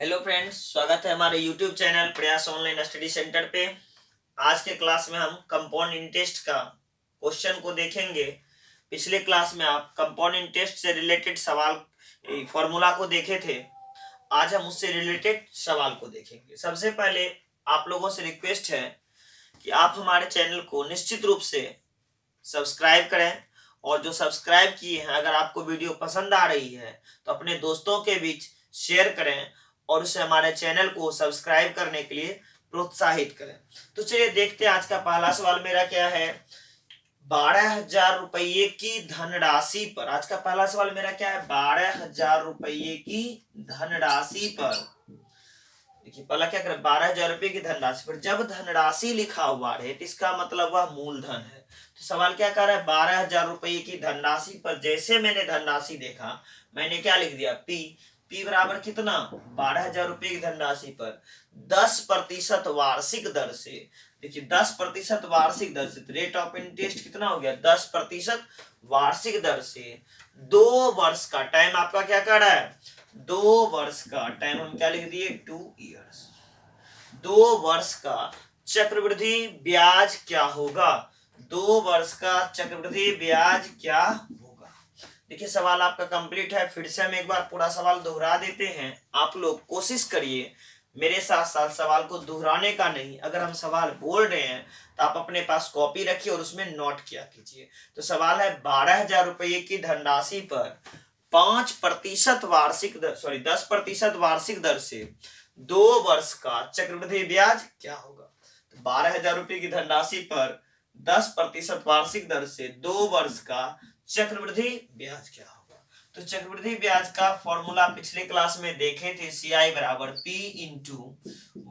Hello friends, स्वागत है हमारे यूट्यूब चैनल प्रयास ऑनलाइन स्टडी सेंटर पे। आज के क्लास में हम कंपाउंड इंटरेस्ट का क्वेश्चन को देखेंगे। पिछले क्लास में आप कंपाउंड इंटरेस्ट से रिलेटेड सवाल फॉर्मूला को देखे थे। आज हम उससे रिलेटेड सवाल को देखेंगे। सबसे पहले आप लोगों से रिक्वेस्ट है कि आप हमारे चैनल को निश्चित रूप से सब्सक्राइब करें, और जो सब्सक्राइब किए हैं अगर आपको वीडियो पसंद आ रही है तो अपने दोस्तों के बीच शेयर करें और उसे हमारे चैनल को सब्सक्राइब करने के लिए प्रोत्साहित करें। तो चलिए देखते हैं आज का पहला सवाल मेरा क्या है। 12,000 रुपये की धनराशि पर, आज का पहला सवाल मेरा क्या है, 12,000 रुपये की धनराशि पर। देखिए पहला क्या करें, 12,000 रुपये की धनराशि पर जब धनराशि लिखा हुआ है तो इसका मतलब वह मूलधन है। तो सवाल क्या कर रहा है, 12,000 रुपये की धनराशि पर जैसे मैंने धनराशि देखा मैंने क्या लिख दिया, पी बराबर कितना, 12,000 रुपये की धनराशि पर 10% वार्षिक दर से। देखिए 10% वार्षिक दर से रेट ऑफ इंटरेस्ट कितना हो गया, 10% वार्षिक दर से 2 वर्ष का टाइम आपका क्या कर रहा है, 2 वर्ष का टाइम हम क्या लिख दिए, 2 इयर्स। 2 वर्ष का चक्रवृद्धि ब्याज क्या होगा, 2 वर्ष का चक्रवृद्धि ब्याज क्या होगा। देखिए सवाल आपका कंप्लीट है। फिर से हम एक बार पूरा सवाल दोहरा देते हैं। आप लोग कोशिश करिए मेरे साथ साथ सवाल को दोहराने का नहीं। अगर हम सवाल बोल रहे हैं तो आप अपने पास कॉपी रखिए और उसमें नोट किया कीजिए। तो सवाल है 12,000 रुपये की धनराशि पर 5% वार्षिक दर, सॉरी 10% वार्षिक दर से 2 वर्ष का चक्रवृद्धि ब्याज क्या होगा। तो 12,000 रुपये की धनराशि पर 10% वार्षिक दर से 2 वर्ष का चक्रवृद्धि ब्याज क्या होगा। तो चक्रवृद्धि ब्याज का फॉर्मूला पिछले क्लास में देखे थे, CI बराबर P into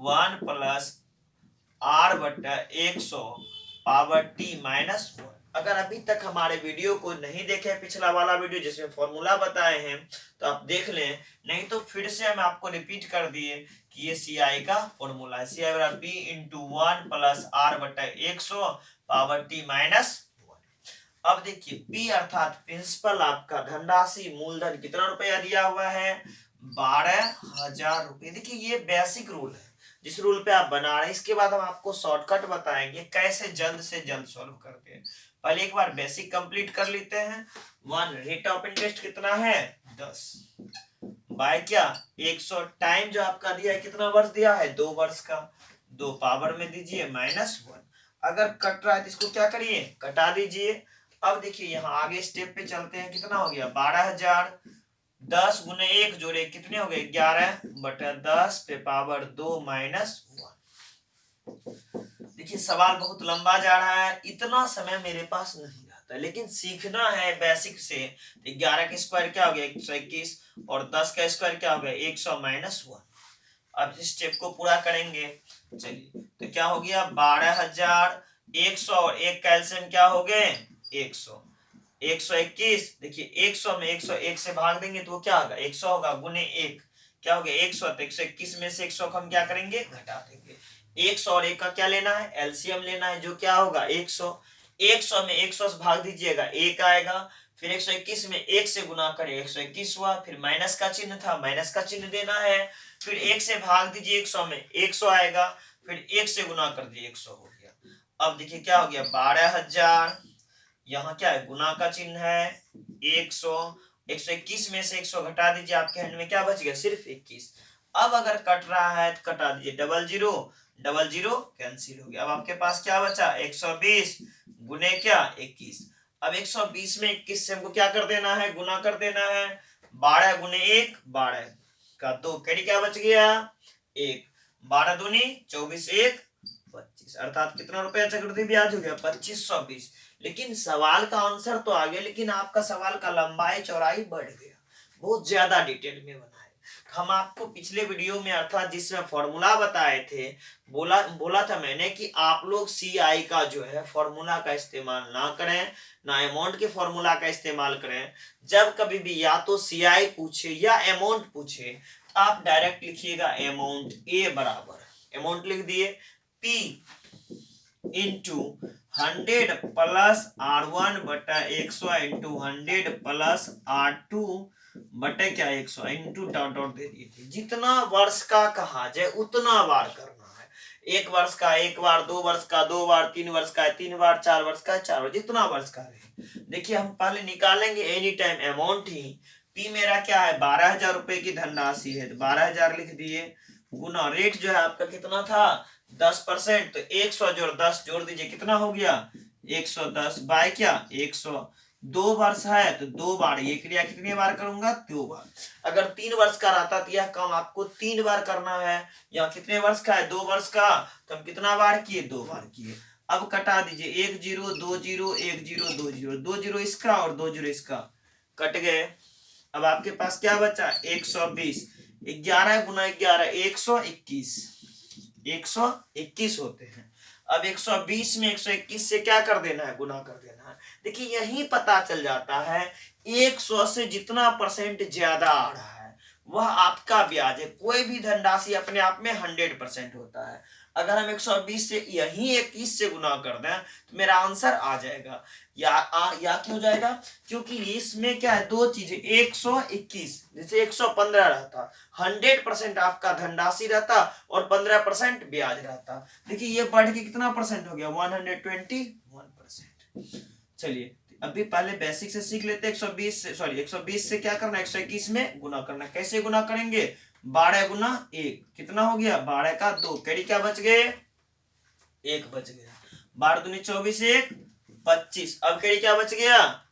1 plus R/100 power T minus 1। अगर अभी तक हमारे वीडियो को नहीं देखे, पिछला वाला वीडियो जिसमें फॉर्मूला बताए हैं तो आप देख लें, नहीं तो फिर से हम आपको रिपीट कर दिए कि ये CI का फॉर्मूला है। CI बराबर P into 1 plus R/100 power T minus 1। अब देखिए P अर्थात प्रिंसिपल आपका धनराशि मूलधन कितना रुपया दिया हुआ है, 12,000 रुपये। देखिए ये बेसिक रूल है जिस रूल पे आप बना रहे हैं। इसके बाद हम आपको शॉर्टकट बताएंगे कैसे जल्द से जल्द सॉल्व करते हैं। पहले एक बार बेसिक कंप्लीट कर लेते हैं। 1 रेट ऑफ इंटरेस्ट कितना है, 10 बाय क्या, 100 टाइम जो आपका दिया है कितना वर्ष दिया है, 2 वर्ष का, 2 पावर में दीजिए -1। अगर कट रहा है तो इसको क्या करिए, कटा दीजिए। अब देखिए यहाँ आगे स्टेप पे चलते हैं। कितना हो गया, 12,000, 10 गुने 1 जोड़े कितने हो गए, 11/10 पे पावर 2 माइनस 1। देखिए सवाल बहुत लंबा जा रहा है, इतना समय मेरे पास नहीं रहता, लेकिन सीखना है बेसिक से। 11 का स्क्वायर क्या हो गया, 121, और 10 का स्क्वायर क्या हो गया, 100 माइनस 1। अब इस स्टेप को पूरा करेंगे। चलिए तो क्या हो गया, 12,000, 100 और 1 कैल्सियम क्या हो गए, 100, 121। देखिए 100 में 101 से भाग देंगे तो वो क्या होगा, 100 होगा, गुने 1 क्या हो गया, 100। तो 121 में से 100 को हम क्या करेंगे, घटा देंगे। 100 और 1 का क्या लेना है, एलसीएम लेना है, जो क्या होगा 100। 100 में 100 से भाग दीजिएगा 1 आएगा, फिर 121 में 1 से गुना करें 121 हुआ, फिर माइनस का चिन्ह था, माइनस का चिन्ह देना है, फिर 1 से भाग दीजिए 100 में 100 आएगा, फिर 1 से गुना कर दिए 100 हो गया। अब देखिए क्या हो गया, 12,000, यहाँ क्या है, गुना का चिन्ह है, 100, 121 में से 100 घटा दीजिए, आपके हैंड में क्या बच गया, सिर्फ 21। अब अगर कट रहा है तो कटा दीजिए, double zero double zero cancel हो गया। अब आपके पास क्या बचा, 120 गुने क्या, 21। अब 120 में 21 से हमको क्या कर देना है, गुना कर देना है। 12 गुने 1 12 का 2 कैरी क्या बच गया, 1। 12 दूनी 24, 1 25, अर्थात कितना रुपया चक्रवृद्धि ब्याज हो गया, 2520। लेकिन सवाल का आंसर तो आ गया, लेकिन आपका सवाल का लंबाई चौड़ाई बढ़ गया, बहुत ज्यादा डिटेल में बना है। हम आपको पिछले वीडियो में अर्थात जिसमें फॉर्मूला बताए थे, बोला था मैंने कि आप लोग CI का जो है फॉर्मूला का इस्तेमाल ना करें, ना अमाउंट के फॉर्मूला का इस्तेमाल करें। जब कभी भी या तो CI पूछे या अमाउंट पूछे, आप डायरेक्ट लिखिएगा अमाउंट। ए बराबर अमाउंट लिख दिए, P into 100 plus R1/100 into 100 plus R2 बटे क्या 100 इंटू डॉट डॉट दे दिए थे। जितना वर्ष का कहा जाए उतना बार करना है। एक वर्ष का एक बार, 2 वर्ष का 2 बार, 3 वर्ष का 3 बार, 4 वर्ष का 4 बार, जितना वर्ष का रहे। देखिए हम पहले निकालेंगे एनी टाइम अमाउंट ही। पी मेरा क्या है 12,000 रुपए की धनराशि है, तो 12,000 लिख दिए, गुना रेट जो है आपका कितना था 10%, तो 100 जोड़ 10 जोड़ दीजिए, कितना हो गया 110 बाय क्या 100। 2 वर्ष है तो 2 बार, ये क्रिया कितनी बार करूंगा 2 बार। अगर 3 वर्ष का रहता तो यह काम आपको 3 बार करना है। यहाँ कितने वर्ष का है 2 वर्ष का, तो हम कितना बार किए 2 बार किए। अब कटा दीजिए 1 0 2 0 1 0 2 0, 2 0 इसका और 2 0 इसका कट गए। अब आपके पास क्या बचा 120, 11 गुना 11 121, 121 होते हैं। अब 120 में 121 से क्या कर देना है गुना कर देना है। देखिए यही पता चल जाता है 100 से जितना परसेंट ज्यादा आ रहा है वह आपका ब्याज है। कोई भी धनराशि अपने आप में 100% होता है। अगर हम 120 से यही 21 से गुना कर दें तो मेरा आंसर आ जाएगा। या क्यों जाएगा, क्योंकि इसमें क्या है दो चीजें, 121 जैसे 115 रहता, 100% आपका धनराशि रहता और 15% ब्याज रहता। देखिए ये बढ़ के कितना परसेंट हो गया 121%। चलिए अभी पहले बेसिक से सीख लेते हैं। 120 से क्या करना 121 में गुना करना। कैसे गुना करेंगे 12 गुना 1 कितना हो गया 12 का 2, कैरी क्या बच गए 1 बच गया। 12 दूनी 24 1 25, अब कैरी क्या बच गया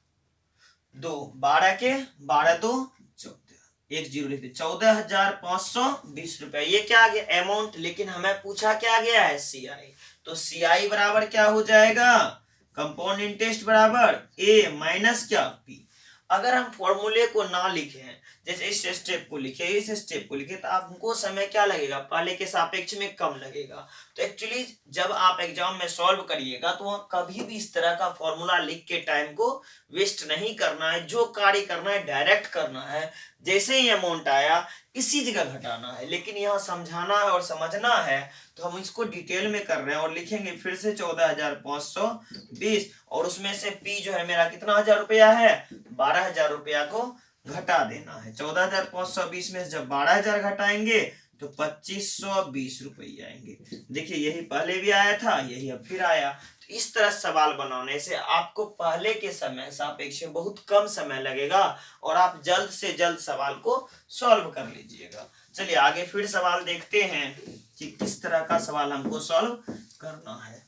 2, 12 के 12 2 14, 1 0 लिखते 14,520 रुपए। ये क्या आ गया अमाउंट, लेकिन हमें पूछा क्या गया है सीआई, तो सीआई बराबर क्या हो जाएगा कंपाउंड इंटरेस्ट बराबर ए माइनस क्या पी। अगर हम फॉर्मूले को ना लिखे जैसे इस स्टेप को लिखे इस स्टेप को लिखे तो आपको समय क्या लगेगा पहले के सापेक्ष में कम लगेगा। तो एक्चुअली जब आप एग्जाम में सॉल्व करिएगा तो कभी भी इस तरह का फॉर्मूला लिख के टाइम को वेस्ट नहीं करना है। जो कार्य करना है डायरेक्ट करना है, जैसे ही अमाउंट आया इसी जगह घटाना है। लेकिन यहाँ समझाना है और समझना है तो हम इसको डिटेल में कर रहे हैं और लिखेंगे फिर से 14,520 और उसमें से पी जो है मेरा कितना हजार रुपया है 12,000 रुपया को घटा देना है। 14,520 में जब 12,000 घटाएंगे तो 2,520 रुपये आएंगे। देखिए यही पहले भी आया था, यही अब फिर आया। तो इस तरह सवाल बनाने से आपको पहले के समय सापेक्ष में बहुत कम समय लगेगा और आप जल्द से जल्द सवाल को सॉल्व कर लीजिएगा। चलिए आगे फिर सवाल देखते हैं कि किस तरह का सवाल हमको सॉल्व करना है।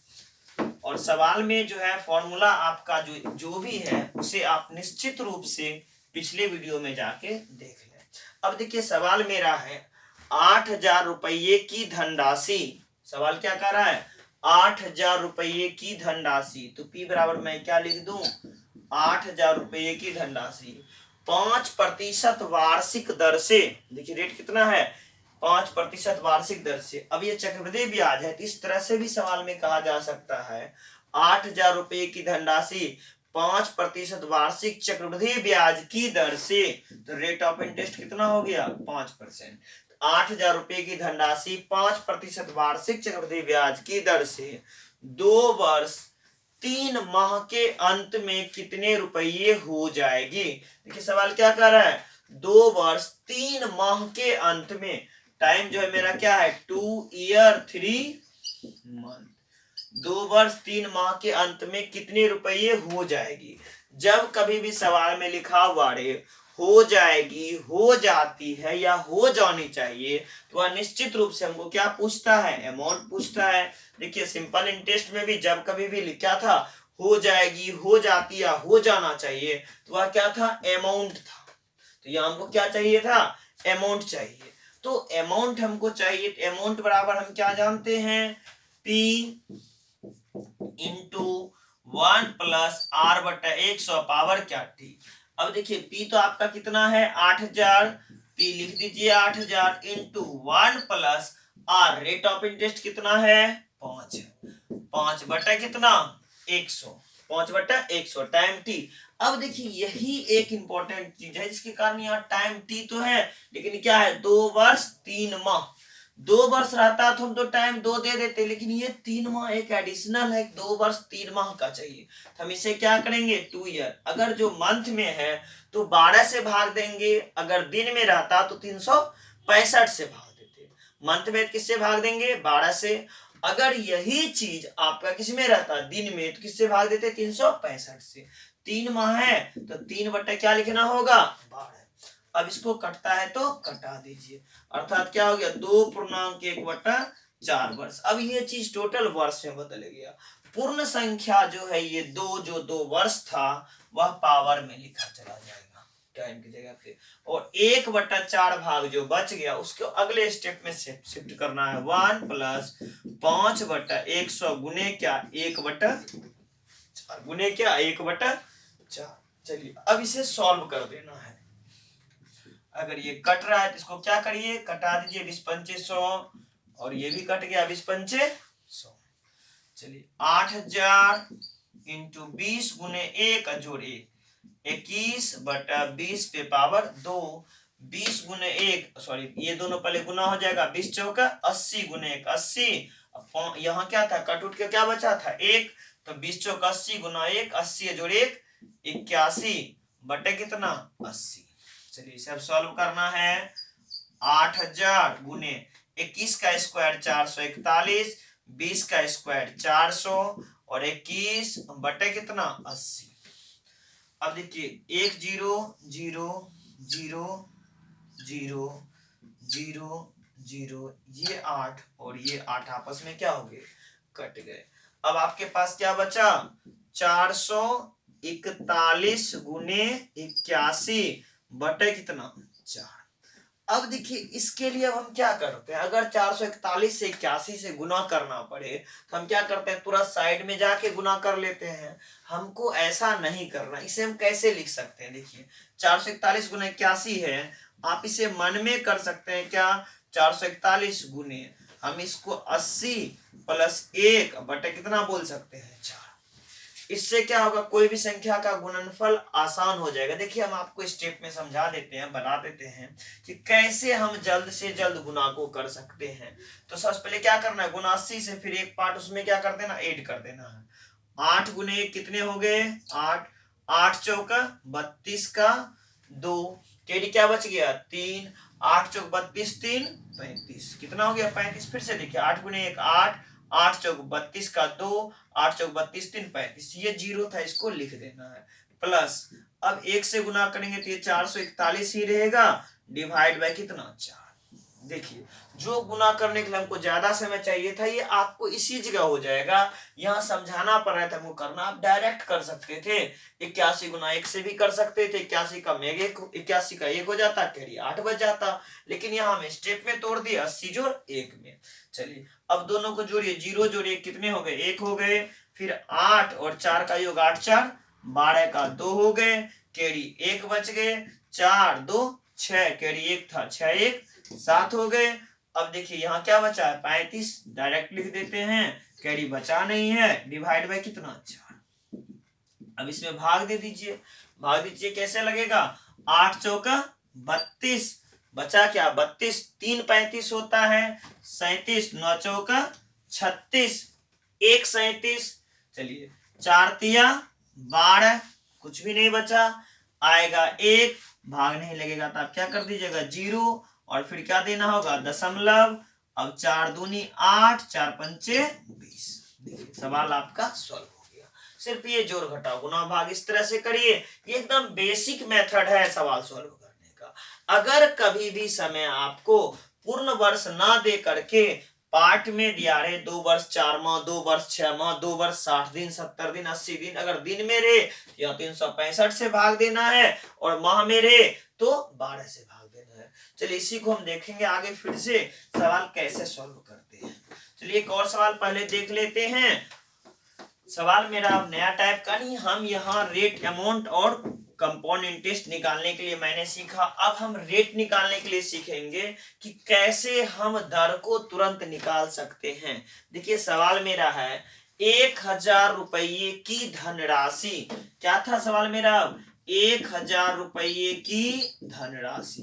और सवाल में जो है फॉर्मूला आपका जो भी है उसे आप निश्चित रूप से पिछले वीडियो में जाके देख लें। अब देखिए सवाल मेरा है 8,000 रुपये की धनराशि। सवाल क्या कर रहा है 8,000 रुपये की धनराशि, तो पी बराबर मैं क्या लिख दूं 8,000 रुपये की धनराशि 5% वार्षिक दर से। देखिए रेट कितना है 5% वार्षिक दर से। अब ये चक्रवृद्धि ब्याज है तो इस तरह से भी सवाल में कहा जा सकता है 8,000 रुपये की धनराशि 5% वार्षिक चक्रवृद्धि ब्याज की दर से। तो रेट ऑफ इंटरेस्ट कितना हो गया 5%। 8,000 रुपये की धनराशि 5% वार्षिक चक्रवृद्धि ब्याज की दर से 2 वर्ष 3 माह के अंत में कितने रुपये हो जाएगी। देखिए सवाल क्या कर रहा है 2 वर्ष 3 माह के अंत में, टाइम जो है मेरा क्या है 2 ईयर 3 मंथ, 2 वर्ष 3 माह के अंत में कितने रुपये हो जाएगी। जब कभी भी सवाल में लिखा हुआ रे हो जाएगी, हो जाती है या हो जानी चाहिए तो वह निश्चित रूप से हमको क्या पूछता है अमाउंट पूछता है। देखिए सिंपल इंटरेस्ट में भी जब कभी भी लिखा था हो जाएगी, हो जाती या हो जाना चाहिए तो वह क्या था अमाउंट था। तो यहाँ हमको क्या चाहिए था अमाउंट चाहिए। तो अमाउंट हमको चाहिए, अमाउंट बराबर हम क्या जानते हैं P इंटू 1 प्लस R बटा 100 पावर क्या T। अब देखिए P तो आपका कितना है 8,000, P लिख दीजिए 8,000 into 1 plus R, rate of interest कितना है 5, 5 बटा कितना 100, 5 बटा 100 टाइम T। अब देखिए यही एक इंपॉर्टेंट चीज है जिसके कारण यहाँ टाइम T तो है लेकिन क्या है 2 वर्ष 3 माह, 2 वर्ष रहता तो हम तो टाइम 2 दे देते, लेकिन ये 3 माह एक एडिशनल है, 2 वर्ष 3 माह का चाहिए, तो हम इसे क्या करेंगे 2 ईयर। अगर जो मंथ में है तो 12 से भाग देंगे, अगर दिन में रहता तो 365 से भाग देते। मंथ में किससे भाग देंगे 12 से। अगर यही चीज आपका किस में रहता दिन में तो किससे भाग देते 365 से। 3 माह है तो 3 बटा क्या लिखना होगा 12। अब इसको कटता है तो कटा दीजिए, अर्थात क्या हो गया 2.1/4 वर्ष। अब ये चीज टोटल वर्ष में बदल गया। पूर्ण संख्या जो है ये 2 जो 2 वर्ष था वह पावर में लिखा चला जाएगा टाइम की जगह पे, और 1/4 भाग जो बच गया उसको अगले स्टेप में शिफ्ट करना है 1 + 5/100 गुने क्या 1/4 गुने क्या 1/4। चलिए अब इसे सॉल्व कर देना है। अगर ये कट रहा है तो इसको क्या करिए कटा दीजिए 20×5 और ये भी कट गया 20×5। चलिए 8000 × 20 गुने 1 जोड़ 1 21/20 पे पावर 2। 20 गुने 1 सॉरी ये दोनों पहले गुना हो जाएगा 20 चौका 80 गुने 1 80। यहाँ क्या था कट उठ के क्या बचा था 1, तो 20 चौका 80 गुना 1 80 जोड़ 1 81 बटे कितना 80। चलिए इसे अब सॉल्व करना है 8000 गुने 21 का स्क्वायर 441 20 का स्क्वायर 400 और 21 बटे कितना 80। अब देखिए 1 0 0 0 0 0 0 ये 8 और ये 8 आपस में क्या हो गए कट गए। अब आपके पास क्या बचा 441 गुने 81 बटे कितना 4। अब देखिए इसके लिए अब हम क्या करते हैं, अगर 441 से 81 से गुना करना पड़े तो हम क्या करते हैं तुरंत साइड में जाके गुना कर लेते हैं। हमको ऐसा नहीं करना। इसे हम कैसे लिख सकते हैं, देखिए 441 गुना 81 है, आप इसे मन में कर सकते हैं क्या 441 गुने हम इसको 80 + 1 बटे कितना बोल सकते हैं 4। इससे क्या होगा कोई भी संख्या का गुणनफल आसान हो जाएगा। देखिए हम आपको स्टेप में समझा देते हैं बता देते हैं कि कैसे हम जल्द से जल्द गुना को कर सकते हैं। तो सबसे पहले क्या करना है गुना 80 से फिर एक पार्ट उसमें क्या कर देना ऐड कर देना है। 8 गुने 1 कितने हो गए 8 8 चौका 32 का 2 टेढ़ी क्या बच गया 3 8 चौक 32 3 35 कितना हो गया 35। फिर से देखिए 8 गुने 1 8 8 चौक 32 का 2 8 चौक 32 3 35 ये 0 था इसको लिख देना है प्लस। अब 1 से गुना करेंगे तो ये 441 ही रहेगा डिवाइड बाय कितना 4। देखिए जो गुना करने के लिए हमको ज्यादा समय चाहिए था ये आपको इसी जगह हो जाएगा। यहाँ समझाना पड़ रहा था हमको करना, आप डायरेक्ट कर सकते थे 81 गुना 1 से भी कर सकते थे 81 का मेग 81 का 1 हो जाता कैरी 8 बच जाता, लेकिन यहाँ हमें स्टेप में तोड़ दिया 80 जोड़ 1 में। चलिए अब दोनों को जोड़िए 0 जोड़िए कितने हो गए 1 हो गए, फिर 8 और 4 का योग 8 4 12 का 2 हो गए कैरी 1 बच गए 4 2 6 कैरी 1 था 6 1 7 हो गए। अब देखिए यहाँ क्या बचा है 35 डायरेक्ट लिख देते हैं कैरी बचा नहीं है डिवाइड बाय कितना 4। अब इसमें भाग दे दीजिए, भाग दीजिए कैसे लगेगा 8 चौका 32 बचा क्या 32 3 35 होता है 37 9 चौका 36 1 37। चलिए 4 तिया 12 कुछ भी नहीं बचा आएगा 1 भाग नहीं लगेगा तो आप क्या कर दीजिएगा 0 और फिर क्या देना होगा दशमलव। अब 4 दूनी 8 4 पंचे 20। देखिए सवाल आपका सॉल्व हो गया। सिर्फ ये जोड़ घटाव गुना भाग इस तरह से करिए, ये एकदम बेसिक मेथड है सवाल सॉल्व करने का। अगर कभी भी समय आपको पूर्ण वर्ष ना दे करके पार्ट में दिया रहे 2 वर्ष 4 माह 2 वर्ष 6 माह 2 वर्ष 60 दिन 70 दिन 80 दिन, अगर दिन में रहे या 365 से भाग देना है और माह में रहे तो 12 से भाग देना है। चलिए इसी को हम देखेंगे आगे फिर से सवाल कैसे सॉल्व करते हैं। चलिए एक और सवाल पहले देख लेते हैं। सवाल मेरा नया टाइप का नहीं, हम यहाँ रेट अमाउंट और कंपाउंड इंटरेस्ट निकालने के लिए मैंने सीखा। अब हम रेट निकालने के लिए सीखेंगे कि कैसे हम दर को तुरंत निकाल सकते हैं। देखिए सवाल मेरा है 1000 रुपये की धनराशि, क्या था सवाल मेरा 1000 रुपये की धनराशि।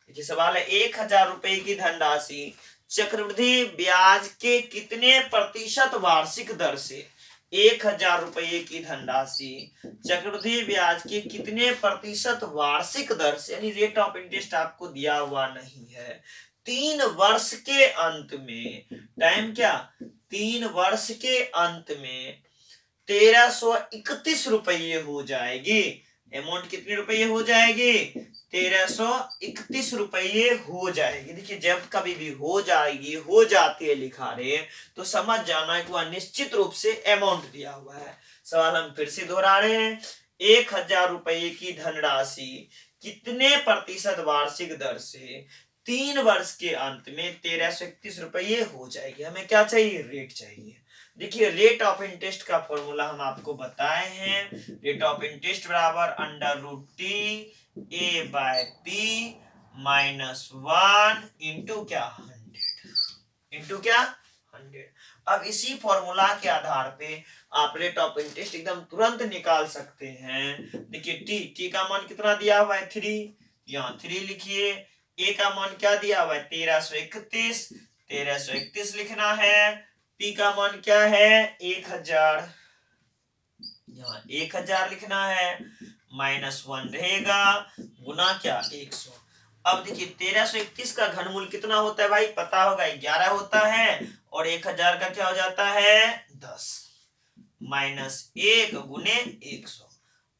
देखिए सवाल है 1000 रुपये की धनराशि चक्रवृद्धि ब्याज के कितने प्रतिशत वार्षिक दर से 1000 रुपये की धनराशि चक्रवृद्धि ब्याज के कितने प्रतिशत वार्षिक दर से, यानी रेट ऑफ इंटरेस्ट आपको दिया हुआ नहीं है, 3 वर्ष के अंत में, टाइम क्या, 3 वर्ष के अंत में 1331 रुपये हो जाएगी। अमाउंट कितने रुपये हो जाएगी, 1331 रुपये हो जाएगी। देखिए जब कभी भी हो जाएगी, हो जाती है लिखा रहे, तो समझ जाना कि वह निश्चित रूप से अमाउंट दिया हुआ है। सवाल हम फिर से दोहरा रहे हैं, 1000 रुपये की धनराशि कितने प्रतिशत वार्षिक दर से 3 वर्ष के अंत में 1331 रुपये हो जाएगी। हमें क्या चाहिए, रेट चाहिए। देखिए रेट ऑफ इंटरेस्ट का फॉर्मूला हम आपको बताए हैं, रेट ऑफ इंटरेस्ट बराबर under root T A by P minus 1 into क्या 100 इंटू क्या 100। अब इसी फॉर्मूला के आधार पे आप रेट ऑफ इंटरेस्ट एकदम तुरंत निकाल सकते हैं। देखिए टी का मान कितना दिया हुआ है 3, यहाँ 3 लिखिए। ए का मान क्या दिया हुआ है 1331 लिखना है। पी का मान क्या है 1000, यहाँ 1000 लिखना है, माइनस 1 रहेगा, गुना क्या 100। अब देखिए 1331 का घनमूल कितना होता है भाई, पता होगा 11 होता है, और 1000 का क्या हो जाता है 10, माइनस 1 गुने 100।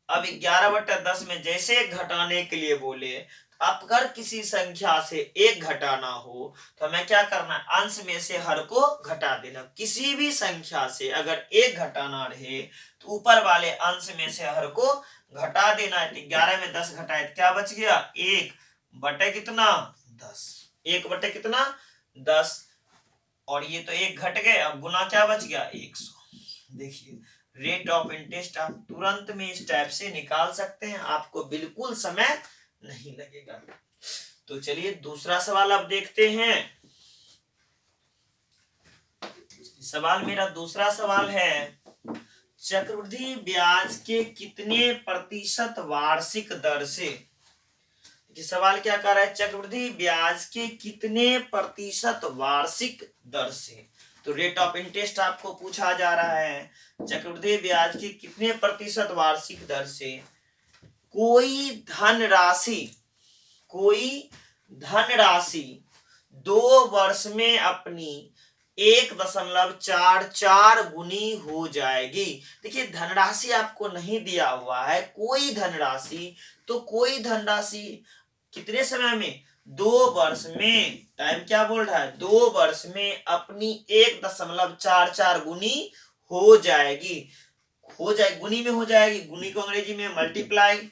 अब 11/10 में जैसे घटाने के लिए बोले, अगर किसी संख्या से 1 घटाना हो तो हमें क्या करना है, अंश में से हर को घटा देना। किसी भी संख्या से अगर 1 घटाना रहे तो ऊपर वाले अंश में से हर को घटा देना है। 11 में 10 घटाए तो क्या बच गया 1 बटे कितना 10, 1 बटे कितना 10, और ये तो 1 घट गए, अब गुना क्या बच गया 100। देखिए रेट ऑफ इंटरेस्ट आप तुरंत में इस टाइप से निकाल सकते हैं, आपको बिल्कुल समय नहीं लगेगा। तो चलिए दूसरा सवाल अब देखते हैं। सवाल मेरा दूसरा सवाल है, चक्रवृद्धि ब्याज के कितने प्रतिशत वार्षिक दर से, सवाल क्या कर रहा है, चक्रवृद्धि ब्याज के कितने प्रतिशत वार्षिक दर से। तो रेट ऑफ इंटरेस्ट आपको पूछा जा रहा है, चक्रवृद्धि ब्याज के कितने प्रतिशत वार्षिक दर से कोई धनराशि 2 वर्ष में अपनी 1.44 गुनी हो जाएगी। देखिए धनराशि आपको नहीं दिया हुआ है, कोई धनराशि, तो कोई धनराशि कितने समय में 2 वर्ष में, टाइम क्या बोल रहा है 2 वर्ष में अपनी 1.44 गुनी हो जाएगी। गुनी में हो जाएगी, गुनी को अंग्रेजी में मल्टीप्लाई,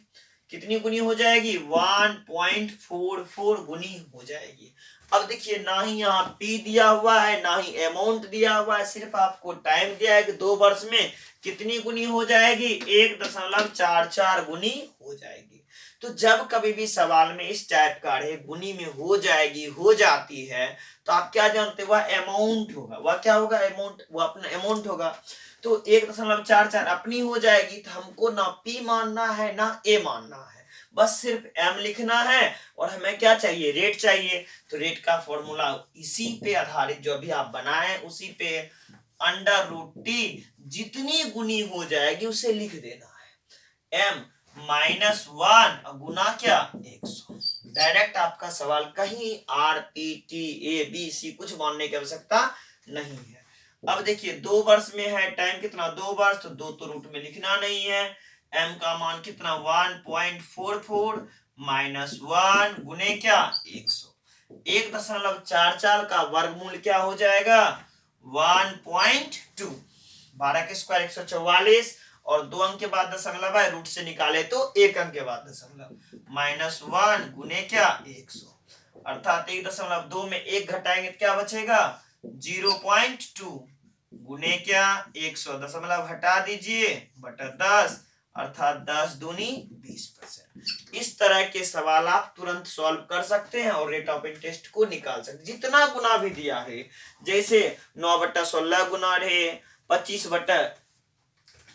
कितनी गुनी हो जाएगी 1.44 गुनी हो जाएगी। अब देखिए ना ही यहाँ पी दिया हुआ है ना ही अमाउंट दिया हुआ है, सिर्फ आपको टाइम दिया है कि 2 वर्ष में कितनी गुनी हो जाएगी 1.44 गुनी हो जाएगी। तो जब कभी भी सवाल में इस टाइप का रहे गुनी में हो जाएगी, हो जाती है, तो आप क्या जानते हो वह अमाउंट होगा। वह क्या होगा अमाउंट, वो अपना अमाउंट होगा। तो 1.44 अपनी हो जाएगी, तो हमको ना पी मानना है ना ए मानना है, बस सिर्फ एम लिखना है, और हमें क्या चाहिए रेट चाहिए। तो रेट का फॉर्मूला इसी पे आधारित जो अभी आप बनाए उसी पे अंडर रूट टी जितनी गुनी हो जाएगी उसे लिख देना है, एम माइनस 1 गुना क्या 100। डायरेक्ट आपका सवाल कहीं R P T A B C कुछ मानने की आवश्यकता नहीं है। अब देखिए 2 वर्ष में है, टाइम कितना 2 वर्ष, तो 2 तो रूट में लिखना नहीं है। m का मान कितना 1.44 माइनस 1 गुने क्या 100। 1.44 का वर्गमूल क्या हो जाएगा 1.2, 12 के स्क्वायर 144, और 2 अंक के बाद दशमलव है, रूट से निकाले तो 1 अंक के बाद दशमलव, माइनस 1 गुने क्या 100, अर्थात 1.2 में 1 घटाएंगे तो क्या बचेगा 0.2 गुने क्या 100, दशमलव हटा दीजिए बटा 10, अर्थात 10 दूनी 20%। इस तरह के सवाल आप तुरंत सॉल्व कर सकते हैं और रेट ऑफ इंटरेस्ट को निकाल सकते हैं। जितना गुना भी दिया है, जैसे 9/16 गुना रहे, 25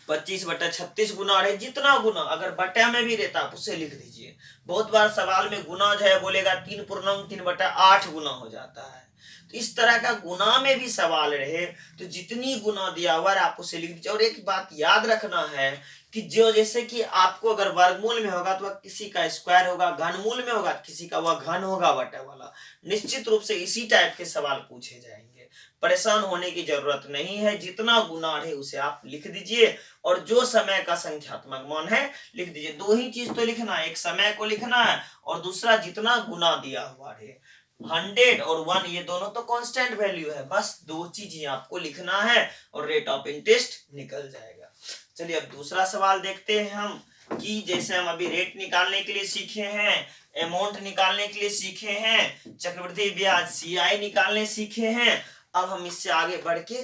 25/36 गुना रहे, जितना गुना अगर बटे में भी रहता आप उसे लिख दीजिए। बहुत बार सवाल में गुना जो है बोलेगा 3 पूर्णांक 3/8 गुना हो जाता है, तो इस तरह का गुना में भी सवाल रहे तो जितनी गुना दिया हुआ है आप उसे लिख दीजिए। और एक बात याद रखना है कि जो जैसे कि आपको अगर वर्गमूल में होगा तो वह किसी का स्क्वायर होगा, घनमूल में होगा किसी का वह घन होगा बटा वाला, निश्चित रूप से इसी टाइप के सवाल पूछे जाएंगे। परेशान होने की जरूरत नहीं है, जितना गुना है उसे आप लिख दीजिए और जो समय का संख्यात्मक मान है लिख दीजिए। दो ही चीज तो लिखना है, एक समय को लिखना है और दूसरा जितना गुना दिया हुआ है। 100 और 1 ये दोनों तो कांस्टेंट वैल्यू है, बस दो चीज ही आपको लिखना है और रेट ऑफ इंटरेस्ट निकल जाएगा। चलिए अब दूसरा सवाल देखते हैं हम कि जैसे हम अभी रेट निकालने के लिए सीखे हैं, अमाउंट निकालने के लिए सीखे हैं, चक्रवृद्धि ब्याज CI निकालने सीखे हैं, अब हम इससे आगे बढ़ के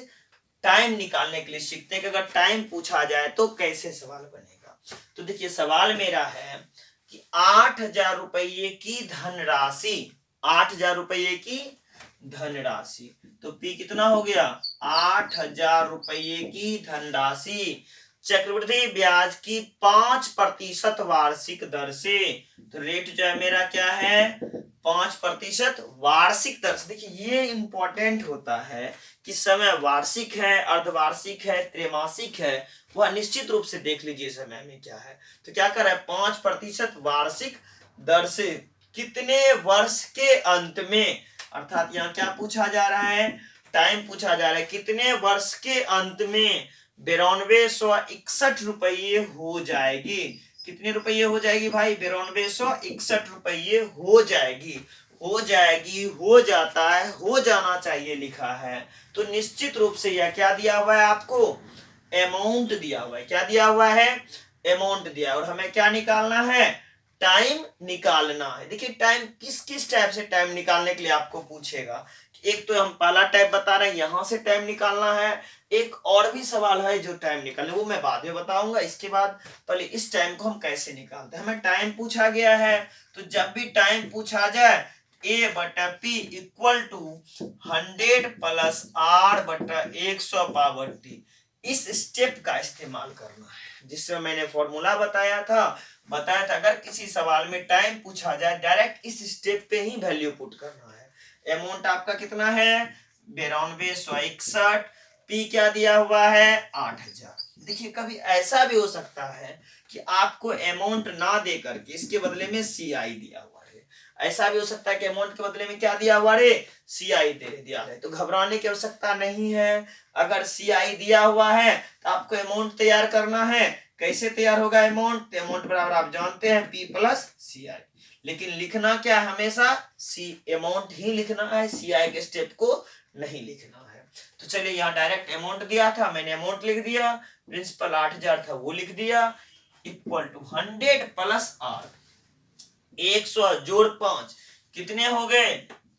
टाइम निकालने के लिए सीखते हैं कि अगर टाइम पूछा जाए तो कैसे सवाल बनेगा। तो देखिए सवाल मेरा है कि 8,000 रुपये की धनराशि, 8,000 रुपये की धनराशि, तो P कितना हो गया 8,000 रुपये की धनराशि चक्रवृद्धि ब्याज की 5% वार्षिक दर से, तो रेट जो है मेरा क्या है 5% वार्षिक दर से। देखिए ये इंपॉर्टेंट होता है कि समय वार्षिक है, अर्धवार्षिक है, त्रैमासिक है, वह निश्चित रूप से देख लीजिए समय में क्या है। तो क्या कर रहा है 5% वार्षिक दर से कितने वर्ष के अंत में, अर्थात यहाँ क्या पूछा जा रहा है टाइम पूछा जा रहा है, कितने वर्ष के अंत में 9261 रुपये हो जाएगी। कितने रुपये हो जाएगी भाई 9261 रुपये हो जाएगी, हो जाएगी, हो जाता है, हो जाना चाहिए लिखा है। तो निश्चित रूप से यह क्या दिया हुआ है आपको अमाउंट दिया हुआ है, क्या दिया हुआ है अमाउंट दिया है और हमें क्या निकालना है टाइम निकालना है। देखिए टाइम किस किस टाइप से टाइम निकालने के लिए आपको पूछेगा, एक तो हम पहला टाइप बता रहे हैं यहां से टाइम निकालना है, एक और भी सवाल है जो टाइम निकालने वो मैं बाद में बताऊंगा। इसके बाद पहले इस टाइम को हम कैसे निकालते हैं, हमें टाइम पूछा गया है तो जब भी टाइम पूछा जाए A/P equal to 100 plus R/100 power T, इस स्टेप का इस्तेमाल करना है जिससे मैंने फॉर्मूला बताया था अगर किसी सवाल में टाइम पूछा जाए डायरेक्ट इस स्टेप पे ही वैल्यू पुट करना है। अमाउंट आपका कितना है 9261, P क्या दिया हुआ है 8,000। देखिए कभी ऐसा भी हो सकता है कि आपको अमाउंट ना दे करके इसके बदले में CI दिया हुआ है, ऐसा भी हो सकता है कि अमाउंट के बदले में क्या दिया हुआ रे CI दे दिया है, तो घबराने की आवश्यकता नहीं है। अगर CI दिया हुआ है तो आपको अमाउंट तैयार करना है, कैसे तैयार होगा अमाउंट, अमाउंट बराबर आप जानते हैं P प्लस CI, लेकिन लिखना क्या हमेशा अमाउंट ही लिखना है, CI के स्टेप को नहीं लिखना है। तो चलिए यहाँ डायरेक्ट अमाउंट दिया था मैंने अमाउंट लिख दिया, प्रिंसिपल 8,000 था वो लिख दिया, इक्वल टू 100 प्लस R 100 जोड़ 5 कितने हो गए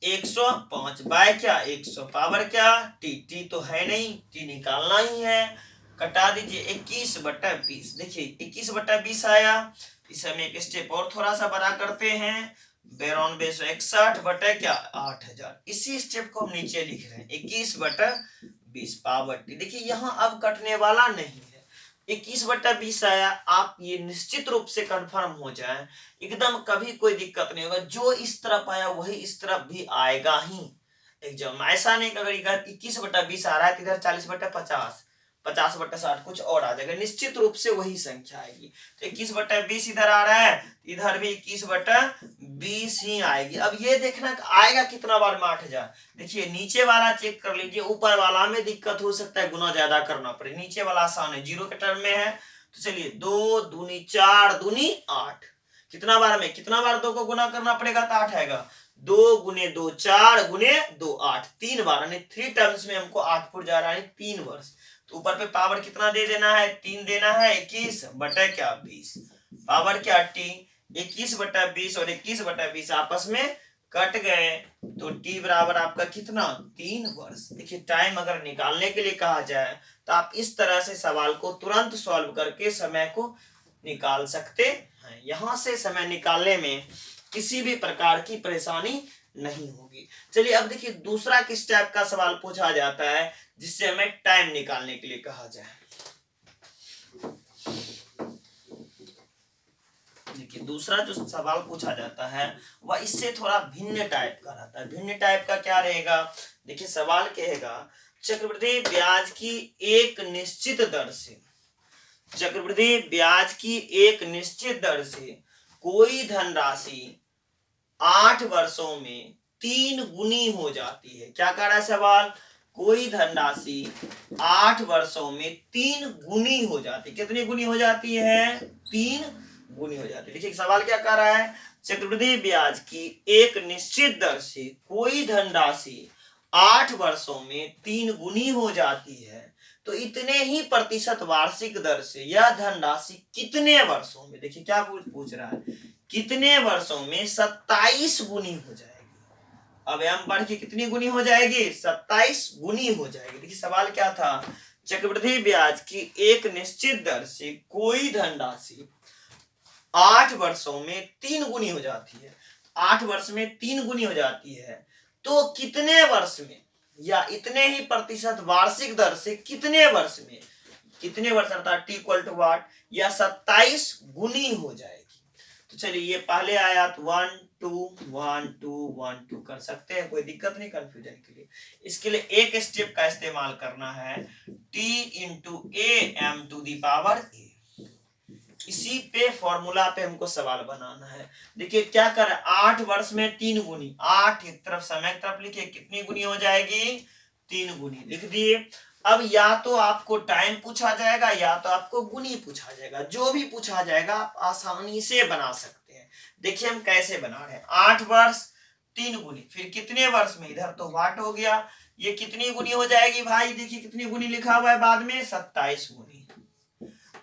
105 बाय क्या 100 पावर क्या T तो है नहीं, T निकालना ही है, कटा दीजिए 21/20। देखिए 21/20 आया, इसे हम एक स्टेप और थोड़ा सा बड़ा करते हैं 9261 बटे क्या 8,000, इसी स्टेप को हम नीचे लिख रहे हैं 21/20 पावर T। देखिए यहाँ अब कटने वाला नहीं है, 21/20 आया, आप ये निश्चित रूप से कंफर्म हो जाए एकदम कभी कोई दिक्कत नहीं होगा, जो इस तरफ आया वही इस तरफ भी आएगा ही एग्जाम, ऐसा नहीं कि अगर इधर 21/20 आ रहा है तो इधर 40/50 50/60 कुछ और आ जाएगा, निश्चित रूप से वही संख्या आएगी। तो 21/20 इधर आ रहा है इधर भी 21/20 ही आएगी। अब ये देखना आएगा कितना बार में 8,000, देखिए नीचे वाला चेक कर लीजिए, ऊपर वाला में दिक्कत हो सकता है गुना ज्यादा करना पड़े, नीचे वाला आसान है जीरो के टर्म में है। तो चलिए 2 दूनी 4 दूनी 8, कितना बार 2 को गुना करना पड़ेगा तो 8 आएगा, 2 गुने 2 4 गुने 2 8, 3 बार यानी 3 टर्म्स में हमको 8 फुट जा रहा है 3 वर्ष। तो ऊपर पे पावर कितना दे देना है 3 देना है 21/20 पावर क्या T 21/20 और 21/20 आपस में कट गए तो T बराबर आपका कितना 3 वर्ष। देखिए टाइम अगर निकालने के लिए कहा जाए तो आप इस तरह से सवाल को तुरंत सॉल्व करके समय को निकाल सकते हैं, यहां से समय निकालने में किसी भी प्रकार की परेशानी नहीं होगी। चलिए अब देखिए दूसरा किस टाइप का सवाल पूछा जाता है जिससे हमें टाइम निकालने के लिए कहा जाए। देखिए दूसरा जो सवाल पूछा जाता है वह इससे थोड़ा भिन्न टाइप का रहता है। भिन्न टाइप का क्या रहेगा? देखिए सवाल कहेगा चक्रवृद्धि ब्याज की एक निश्चित दर से, चक्रवृद्धि ब्याज की एक निश्चित दर से कोई धनराशि 8 वर्षों में 3 गुनी हो जाती है। क्या कह रहा है सवाल? कोई धनराशि 8 वर्षों में 3 गुनी हो जाती है। कितनी गुनी हो जाती है? 3 गुनी हो जाती है। देखिए सवाल क्या कह रहा है? चक्रवृद्धि ब्याज की एक निश्चित दर से कोई धनराशि 8 वर्षों में 3 गुनी हो जाती है, तो इतने ही प्रतिशत वार्षिक दर से यह धनराशि कितने वर्षों में, देखिए क्या पूछ रहा है, कितने वर्षों में 27 गुनी हो जाएगी। अब एम बढ़ के कितनी गुनी हो जाएगी? 27 गुनी हो जाएगी। देखिए सवाल क्या था? चक्रवृद्धि ब्याज की एक निश्चित दर से कोई धनराशि 8 वर्षों में 3 गुनी हो जाती है। 8 वर्ष में 3 गुनी हो जाती है, तो कितने वर्ष में, या इतने ही प्रतिशत वार्षिक दर से कितने वर्ष में, कितने वर्ष अर्थात टी इक्वल टू वाट, या 27 गुनी हो जाएगी। तो चलिए ये पहले आया तो 1 2 1 2 1 2 कर सकते हैं, कोई दिक्कत नहीं कंफ्यूजन के लिए। इसके लिए एक स्टेप का इस्तेमाल करना है, t into a m to the power a. इसी पे फॉर्मूला पे हमको सवाल बनाना है। देखिए क्या कर 8 वर्ष में 3 गुनी, 8 एक तरफ समय एक तरफ लिखिए, कितनी गुनी हो जाएगी? 3 गुनी लिख दिए। अब या तो आपको टाइम पूछा जाएगा या तो आपको गुनी पूछा जाएगा, जो भी पूछा जाएगा आप आसानी से बना सकते हैं। देखिए हम कैसे बना रहे हैं। 8 वर्ष 3 गुनी, फिर कितने वर्ष में, इधर तो वाट हो गया, ये कितनी गुनी हो जाएगी भाई? देखिए कितनी गुनी लिखा हुआ है बाद में, 27 गुनी।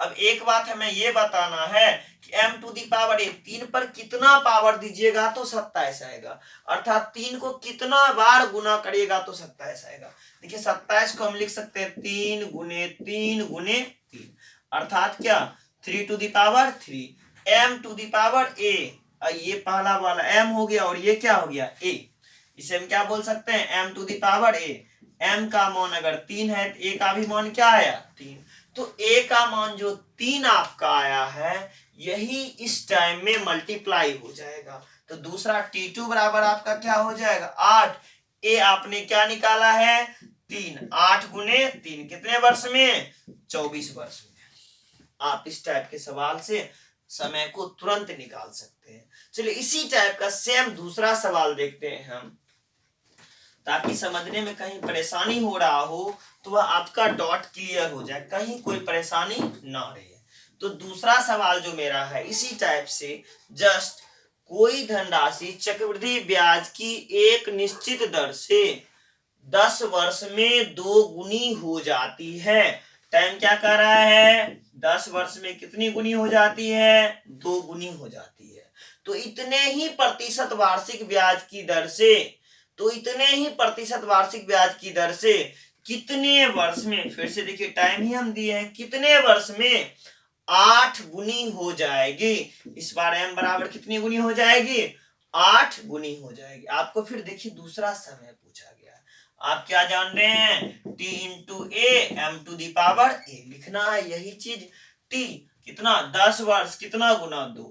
अब एक बात हमें ये बताना है कि m टू दी पावर ए, 3 पर कितना पावर दीजिएगा तो 27 आएगा, अर्थात 3 को कितना बार गुना करिएगा तो 27 आएगा। देखिए 27 को हम लिख सकते हैं 3 गुने 3 गुने 3, अर्थात क्या 3 to the power 3, m to the power a। ये पहला वाला m हो गया और ये क्या हो गया? a। इसे हम क्या बोल सकते हैं? m to the power a। m का मान अगर 3 है तो a का भी मान क्या आया? 3। तो a का मान जो 3 आपका आया है, यही इस टाइम में मल्टीप्लाई हो जाएगा। तो दूसरा t2 बराबर आपका क्या हो जाएगा? 8। a आपने क्या निकाला है? 3। 8 गुने 3 कितने वर्ष में? 24 वर्ष में। आप इस टाइप के सवाल से समय को तुरंत निकाल सकते हैं। चलिए इसी टाइप का सेम दूसरा सवाल देखते हैं हम, ताकि समझने में कहीं परेशानी हो रहा हो तो वह आपका डॉट क्लियर हो जाए, कहीं कोई परेशानी ना रहे। तो दूसरा सवाल जो मेरा है इसी टाइप से, जस्ट कोई धनराशि चक्रवृद्धि ब्याज की एक निश्चित दर से 10 वर्ष में 2 गुनी हो जाती है। टाइम क्या कर रहा है? 10 वर्ष में कितनी गुनी हो जाती है? 2 गुनी हो जाती है। तो इतने ही प्रतिशत वार्षिक ब्याज की दर से, तो इतने ही प्रतिशत वार्षिक ब्याज की दर से कितने वर्ष में, फिर से देखिए टाइम ही हम दिए हैं, कितने वर्ष में 8 गुनी हो जाएगी। इस बार m बराबर कितनी गुनी हो जाएगी? 8 गुनी हो जाएगी। आपको फिर देखिए दूसरा समय पूछा गया, आप क्या जान रहे हैं? t into a m to the power a लिखना है। यही चीज t कितना 10 वर्ष कितना गुना 2,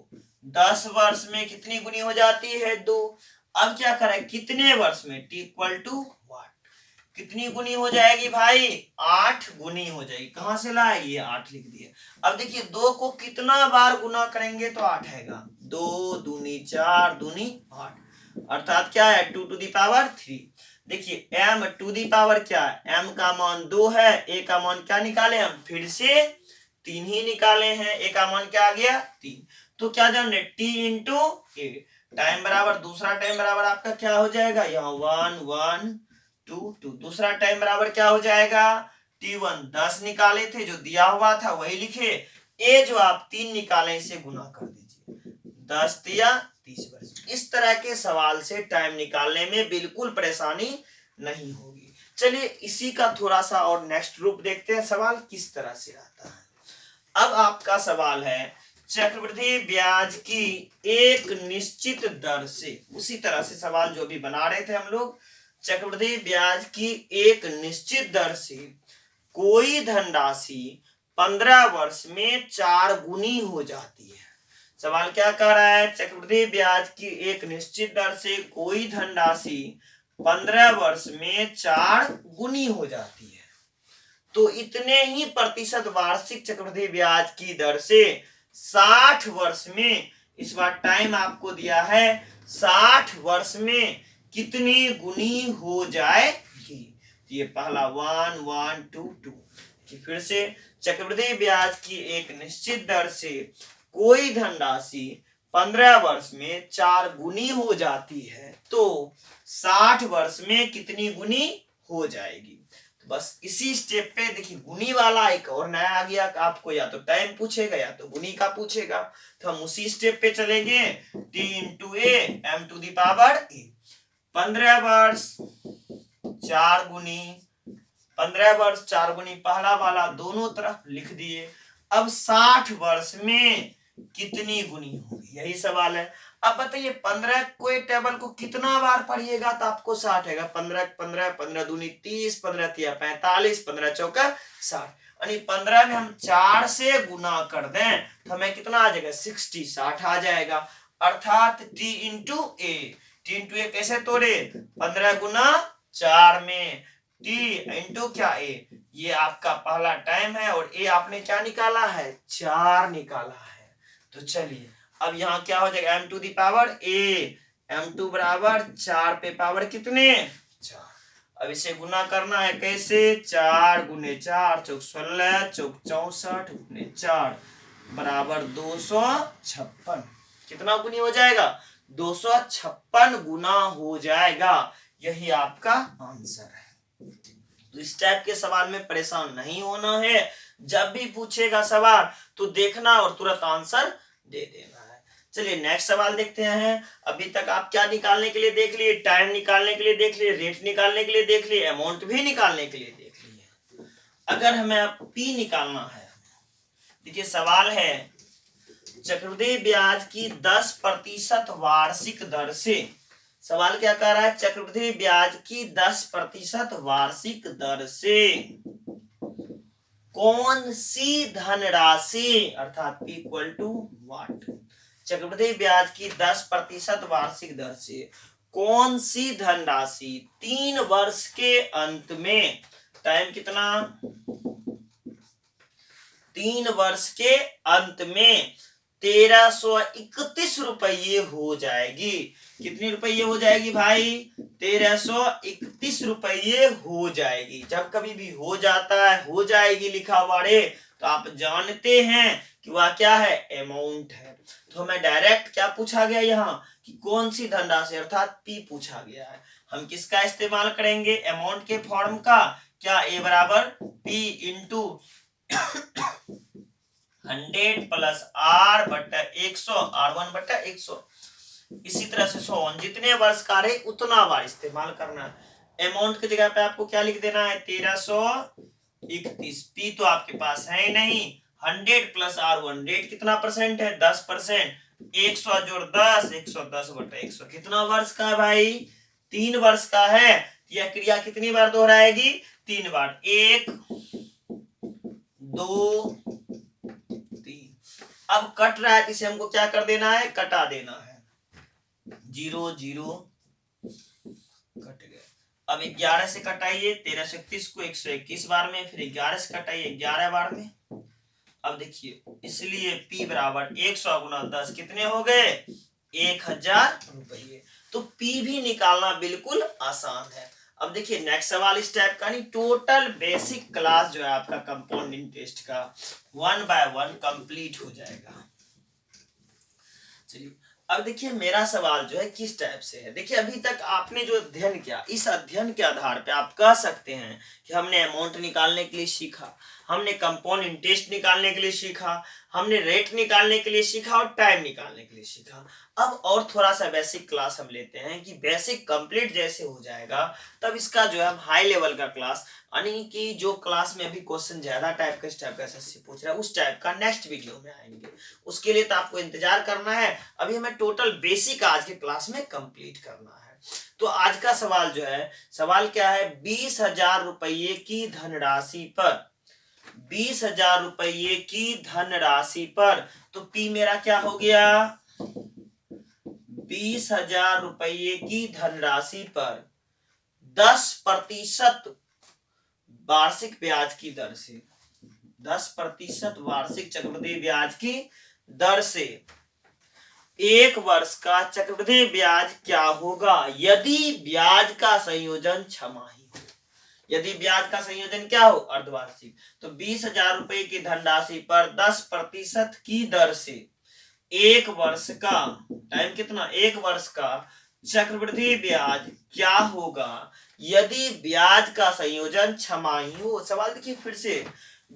10 वर्ष में कितनी गुनी हो जाती है? 2। अब क्या करें? कितने वर्ष में? t इक्वल टू वाट, कितनी गुनी हो जाएगी भाई? 8 गुनी हो जाएगी। कहां से लाए? ये 8 लिख दिए। अब देखिए 2 को कितना बार गुना करेंगे तो 8 आएगा। 2 दूनी 4 दूनी 8, अर्थात क्या है? 2 टू दी पावर 3। देखिए m टू दी पावर क्या है? m का मान 2 है, a का मान क्या निकाले हम? फिर से 3 ही निकाले हैं। a का मान क्या आ गया? 3। तो क्या जान रहे? t इंटू ए। टाइम बराबर, दूसरा टाइम बराबर आपका क्या हो जाएगा? यहाँ 1 1 2 2। दूसरा टाइम बराबर क्या हो जाएगा? t1 10 निकाले थे, जो दिया हुआ था वही लिखे। a जो आप 3 निकाले इसे गुना कर दीजिए, 10 या 30 वर्ष। इस तरह के सवाल से टाइम निकालने में बिल्कुल परेशानी नहीं होगी। चलिए इसी का थोड़ा सा और नेक्स्ट रूप देखते हैं, सवाल किस तरह से आता है। अब आपका सवाल है चक्रवृद्धि ब्याज की एक निश्चित दर से, उसी तरह से सवाल जो भी बना रहे थे हम लोग, चक्रवृद्धि ब्याज की एक निश्चित दर से कोई धनराशि 15 वर्ष में 4 गुनी हो जाती है। सवाल क्या कह रहा है, चक्रवृद्धि ब्याज की एक निश्चित दर से कोई धनराशि 15 वर्ष में 4 गुनी हो जाती है, तो इतने ही प्रतिशत वार्षिक चक्रवृद्धि ब्याज की दर से 60 वर्ष में, इस बार टाइम आपको दिया है, 60 वर्ष में कितनी गुनी हो जाएगी। ये पहला 1 1 2 2। फिर से, चक्रवृद्धि ब्याज की एक निश्चित दर से कोई धनराशि 15 वर्ष में 4 गुनी हो जाती है, तो 60 वर्ष में कितनी गुनी हो जाएगी। तो बस इसी स्टेप पे देखिए, गुनी वाला एक और नया आ गया, आपको या तो टाइम पूछेगा या तो गुनी का पूछेगा, तो हम उसी स्टेप पे चलेंगे। t into a m to the power a, 15 वर्ष 4 गुनी, 15 वर्ष 4 गुनी, पहला वाला दोनों तरफ लिख दिए। अब 60 वर्ष में कितनी गुनी होगी, यही सवाल है। अब बताइए 15 कोई टेबल को कितना बार पढ़िएगा तो आपको 60 आएगा। 15 15 15 दूनी 30, 15 तिया 45, 15 चौका 60, यानी 15 में हम 4 से गुना कर दें तो हमें कितना आ जाएगा, 60 60 आ जाएगा। अर्थात t इंटू ए, t इंटू ए कैसे तोड़े, 15 गुना 4 में t इंटू क्या ए, ये आपका पहला टाइम है, और ए आपने क्या निकाला है, 4 निकाला है। तो चलिए अब यहाँ क्या हो जाएगा, m to the power a, m2 बराबर 4 पे पावर कितने, 4। अब इसे गुना करना है कैसे, 4 गुने 4 चौक 16 चौक 64 गुने 4 बराबर 256। कितना गुनी हो जाएगा, 256 गुना हो जाएगा। यही आपका आंसर है। तो इस टाइप के सवाल में परेशान नहीं होना है, जब भी पूछेगा सवाल तो देखना और तुरंत आंसर दे देना है। चलिए नेक्स्ट सवाल देखते हैं। अभी तक आप क्या निकालने के लिए देख लिए, टाइम निकालने के लिए देख लिए, रेट निकालने के लिए देख लिए, अमाउंट भी निकालने के लिए देख लिए। अगर हमें अब पी निकालना है, देखिए सवाल है, चक्रवृद्धि ब्याज की 10% वार्षिक दर से, सवाल क्या कह रहा है, चक्रवृद्धि ब्याज की 10% वार्षिक दर से कौन सी धनराशि, अर्थात P इक्वल टू व्हाट, चक्रवृद्धि ब्याज की 10% वार्षिक दर से कौन सी धनराशि 3 वर्ष के अंत में, टाइम कितना, 3 वर्ष के अंत में 1331 रुपये हो जाएगी। कितनी रुपये हो जाएगी भाई, 1331 रुपये हो जाएगी। जब कभी भी हो जाता है, हो जाएगी लिखा हुआ रे, तो आप जानते हैं कि वह क्या है, अमाउंट है। तो हमें डायरेक्ट क्या पूछा गया यहाँ कि कौन सी धनराशि, अर्थात पी पूछा गया है। हम किसका इस्तेमाल करेंगे, अमाउंट के फॉर्म का। क्या, ए बराबर पी इंटू 100 प्लस आर बटा 100, R1 बटा 100। इसी तरह से 100 जितने वर्ष का रहे उतना बार इस्तेमाल करना है। अमाउंट की जगह पे आपको क्या लिख देना है, 1331। पी तो आपके पास है ही नहीं। 100 प्लस R1, रेट कितना परसेंट है, 10%। 100 जोड़ 10, 110 बटा 100, कितना वर्ष का है भाई, 3 वर्ष का है। यह क्रिया कितनी बार दोहराएगी, 3 बार, 1 2 3। अब कट रहा है, इसे हमको क्या कर देना है, कटा देना है। 0 0 कट गया। अब 11 से कटाइए, 1331 को 121 बार में, फिर 11 से कटाइए 11 बार में। अब देखिए, इसलिए P बराबर 100 गुना 10 कितने हो गए, 1000 रुपये। तो P भी निकालना बिल्कुल आसान है। अब देखिए नेक्स्ट सवाल इस टाइप का, नहीं टोटल बेसिक क्लास जो है आपका कंपाउंड इंटरेस्ट का 1 बाय 1 कंप्लीट हो जाएगा। चलिए अब देखिए मेरा सवाल जो है किस टाइप से है। देखिए अभी तक आपने जो अध्ययन किया, इस अध्ययन के आधार पे आप कह सकते हैं कि हमने अमाउंट निकालने के लिए सीखा, हमने कंपाउंड इंटरेस्ट निकालने के लिए सीखा, हमने रेट निकालने के लिए सीखा और टाइम निकालने के लिए सीखा। अब और थोड़ा सा बेसिक क्लास हम लेते हैं कि बेसिक कंप्लीट जैसे हो जाएगा तब इसका जो है हम हाई लेवल का क्लास, यानी कि जो क्लास में अभी क्वेश्चन ज्यादा टाइप का, इस टाइप का एसएससी पूछ रहा है, उस टाइप का नेक्स्ट वीडियो में आएंगे। उसके लिए तो आपको इंतजार करना है। अभी हमें टोटल बेसिक आज के क्लास में कंप्लीट करना है। तो आज का सवाल जो है, सवाल क्या है, 20,000 रुपये की धनराशि पर 20,000 रुपये की धनराशि पर, तो P मेरा क्या हो गया, 20,000 रुपये की धनराशि पर 10% वार्षिक ब्याज की दर से, 10% वार्षिक चक्रवृद्धि ब्याज की दर से एक वर्ष का चक्रवृद्धि ब्याज क्या होगा यदि ब्याज का संयोजन छमाही हो। यदि ब्याज का संयोजन क्या हो, अर्धवार्षिक। तो 20,000 रुपए की धनराशि पर 10% की दर से एक वर्ष का, टाइम कितना, एक वर्ष का चक्रवृद्धि ब्याज क्या होगा यदि ब्याज का संयोजन छमाही हो। सवाल देखिए फिर से,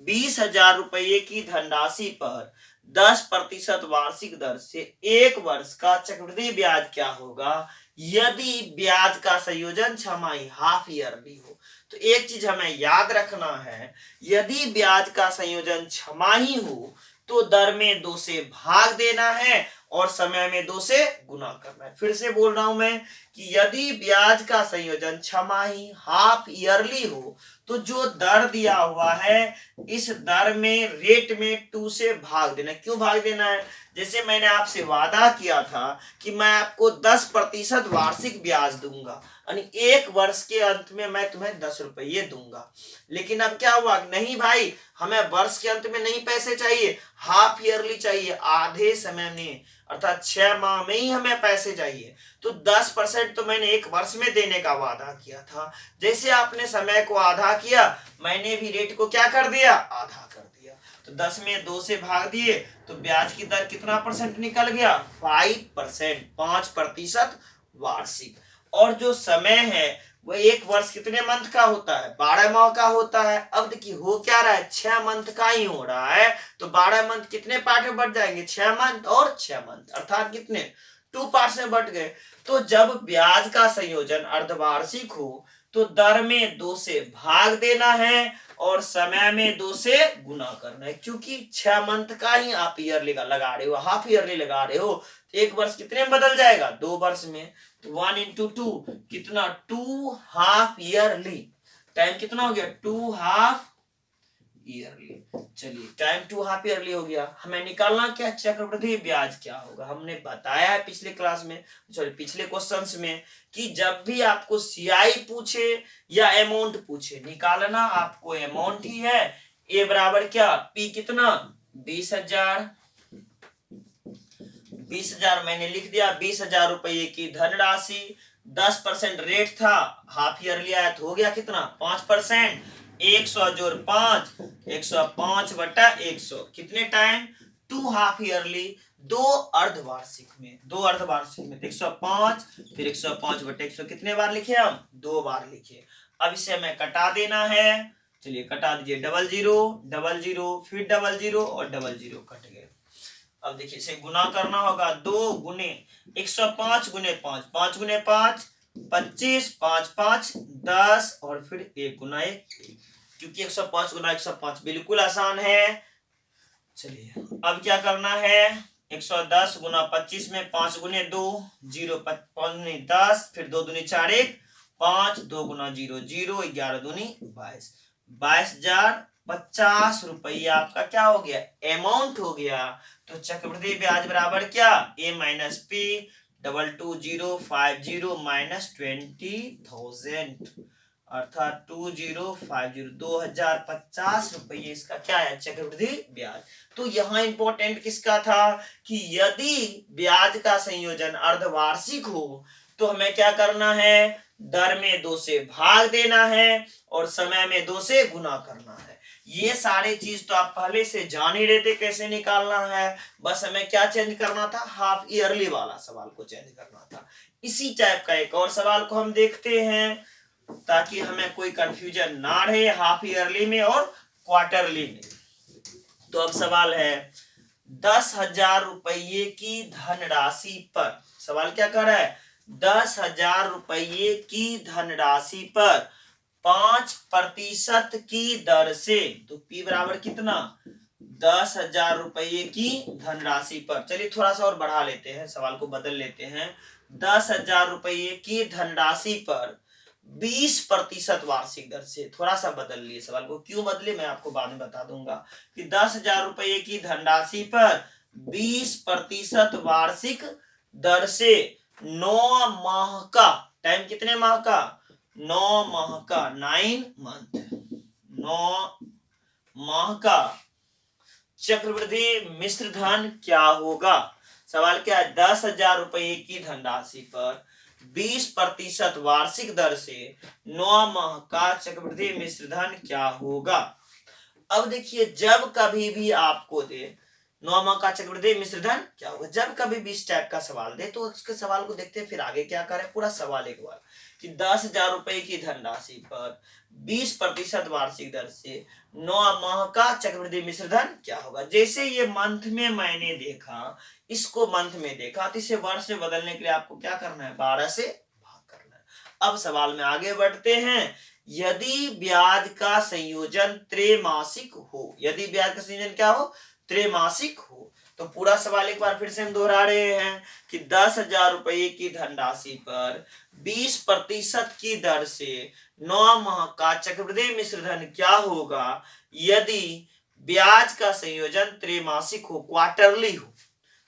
20,000 रुपये की धनराशि पर 10% वार्षिक दर से एक वर्ष का चक्रवृद्धि ब्याज क्या होगा यदि ब्याज का संयोजन छमाही, हाफ ईयरली हो। तो एक चीज हमें याद रखना है, यदि ब्याज का संयोजन छमाही हो तो दर में 2 से भाग देना है और समय में 2 से गुना करना है। फिर से बोल रहा हूं मैं कि यदि ब्याज का संयोजन छमाही, हाफ ईयरली हो, तो जो दर दिया हुआ है इस दर में रेट में 2 से भाग देना। क्यों भाग देना है, जैसे मैंने आपसे वादा किया था कि मैं आपको 10% वार्षिक ब्याज दूंगा, यानी एक वर्ष के अंत में मैं तुम्हें 10 रुपये दूंगा। लेकिन अब क्या हुआ, नहीं भाई हमें वर्ष के अंत में नहीं पैसे चाहिए, हाफ ईयरली चाहिए, आधे समय में, अर्थात 6 माह में ही हमें पैसे चाहिए। तो 10% तो मैंने एक वर्ष में देने का वादा किया था, जैसे आपने समय को आधा किया मैंने भी रेट को क्या कर दिया, आधा कर दिया। तो 10 में 2 से भाग दिए तो ब्याज की दर कितना परसेंट निकल गया, 5%, 5% वार्षिक। और जो समय है वह एक वर्ष कितने मंथ का होता है, 12 माह का होता है। अब देखिए हो क्या रहा है, 6 मंथ का ही हो रहा है, तो 12 मंथ कितने पार्ट में बढ़ जाएंगे, 6 मंथ और 6 मंथ, अर्थात कितने, 2 पार्ट्स में बढ़ गए। तो जब ब्याज का संयोजन अर्धवार्षिक हो तो दर में 2 से भाग देना है और समय में 2 से गुना करना है, क्योंकि 6 मंथ का ही आप ईयरली लगा रहे हो, हाफ ईयरली लगा रहे हो, एक वर्ष कितने में बदल जाएगा, 2 वर्ष में। तो 1 into 2 कितना, 2 हाफ ईयरली, टाइम कितना हो गया, 2 हाफ ईयरली। चलिए टाइम 2 हाफ ईयरली हो गया, हमें निकालना क्या, चक्रवृद्धि ब्याज क्या होगा। हमने बताया है पिछले क्लास में, सॉरी पिछले क्वेश्चंस में, कि जब भी आपको सीआई पूछे या अमाउंट पूछे, निकालना आपको अमाउंट ही है। ए बराबर क्या, पी कितना, 20,000, 20,000 मैंने लिख दिया, 20,000 रुपये की धनराशि, 10% रेट था, हाफ ईयरली आया तो हो गया कितना, 5%, 100 जोड़ 5, 105 बटा 100, कितने टाइम, 2 हाफ ईयरली, 2 अर्धवार्षिक में, 2 अर्धवार्षिक में 105, फिर 105 बटे 100, कितने बार लिखे हम, 2 बार लिखे। अब इसे हमें कटा देना है, चलिए कटा दीजिए, 00 00 फिर 00 और 00 कट गए। अब देखिए इसे गुना करना होगा, 2 गुने 105 गुने 5, 5 गुने 5 25, 5 5 10 और फिर 1 गुना 1, क्योंकि 105 गुना 105 बिल्कुल आसान है। चलिए अब क्या करना है, 110 गुना 25 में 5 गुने 2 0, 5 गुने 10, फिर 2 दूनी 4 1 5, 2 गुना 0 0, 11 दूनी 22, 22,050 रुपया आपका क्या हो गया, अमाउंट हो गया। तो चक्रवृद्धि ब्याज बराबर क्या, ए माइनस पी 22050 माइनस 20,000, अर्थात 2050, 2050 रुपये इसका क्या है, चक्रवृद्धि ब्याज। तो यहाँ इंपॉर्टेंट किसका था कि यदि ब्याज का संयोजन अर्धवार्षिक हो तो हमें क्या करना है, दर में 2 से भाग देना है और समय में 2 से गुना करना है। ये सारे चीज तो आप पहले से जान ही रहे थे कैसे निकालना है, बस हमें क्या चेंज करना था, हाफ ईयरली वाला सवाल को चेंज करना था। इसी टाइप का एक और सवाल को हम देखते हैं ताकि हमें कोई कंफ्यूजन ना रहे हाफ ईयरली में और क्वार्टरली में। तो अब सवाल है 10,000 रुपये की धनराशि पर, सवाल क्या कर रहा है, 10,000 रुपये की धनराशि पर 5% की दर से, तो P बराबर कितना, 10,000 रुपये की धनराशि पर, चलिए थोड़ा सा और बढ़ा लेते हैं, सवाल को बदल लेते हैं, 10,000 रुपये की धनराशि पर 20% वार्षिक दर से। थोड़ा सा बदल लिए सवाल को, क्यों बदले मैं आपको बाद में बता दूंगा कि 10,000 रुपये की धनराशि पर 20% वार्षिक दर से 9 माह का, टाइम कितने माह का, 9 माह का, 9 मंथ, 9 माह का चक्रवृद्धि मिश्र धन क्या होगा। सवाल क्या है, 10,000 रुपये की धनराशि पर 20% वार्षिक दर से 9 माह का चक्रवृद्धि मिश्र धन क्या होगा। अब देखिए, जब कभी भी आपको दे 9 माह का चक्रवृद्धि मिश्र धन क्या होगा, जब कभी भी इस टाइप का सवाल दे तो उसके सवाल को देखते हैं, फिर आगे क्या करें, पूरा सवाल एक बार कि 10,000 रुपये की धनराशि पर 20% वार्षिक दर से 9 माह का चक्रवृद्धि मिश्र धन क्या होगा। जैसे ये मंथ में मैंने देखा, इसको मंथ में देखा, तो इसे वर्ष में बदलने के लिए आपको क्या करना है, 12 से भाग करना है। अब सवाल में आगे बढ़ते हैं। यदि ब्याज का संयोजन त्रैमासिक हो, यदि ब्याज का संयोजन क्या हो, त्रैमासिक हो, तो पूरा सवाल एक बार फिर से हम दोहरा रहे हैं कि 10,000 रुपये की धनराशि पर 20% की दर से 9 माह का चक्रवृद्धि मिश्र धन क्या होगा यदि ब्याज का संयोजन त्रैमासिक हो, क्वार्टरली हो।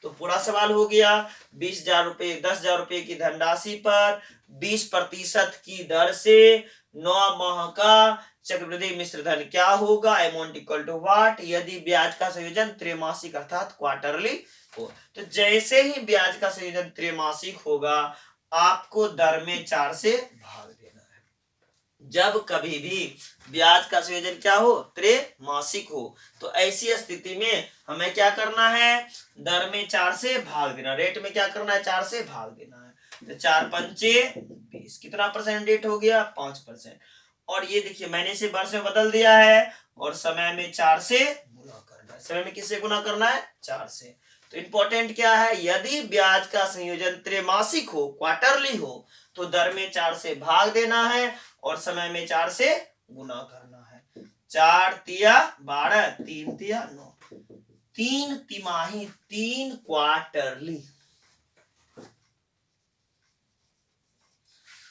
तो पूरा सवाल हो गया, 20,000 रुपये, 10,000 रुपये की धनराशि पर 20% की दर से 9 माह का चक्रवृद्धि मिश्र धन क्या होगा, अमाउंट इक्वल टू व्हाट, यदि ब्याज का संयोजन त्रैमासिक अर्थात क्वार्टरली हो। तो जैसे ही ब्याज का संयोजन त्रैमासिक होगा, आपको दर में 4 से भाग देना है। जब कभी भी ब्याज का संयोजन क्या हो, त्रैमासिक हो, तो ऐसी स्थिति में हमें क्या करना है, दर में 4 से भाग देना, रेट में क्या करना है, 4 से भाग देना है। तो 4 पंचे 20, कितना परसेंट रेट हो गया, 5%। और ये देखिए मैंने इसे वर्ष में बदल दिया है और समय में 4 से गुना करना है। समय में किससे गुना करना है, 4 से। तो इंपॉर्टेंट क्या है, यदि ब्याज का संयोजन त्रैमासिक हो, क्वार्टरली हो, तो दर में 4 से भाग देना है और समय में 4 से गुना करना है। 4 तिया 12, 3 तिया 9, 3 तिमाही, 3 क्वार्टरली,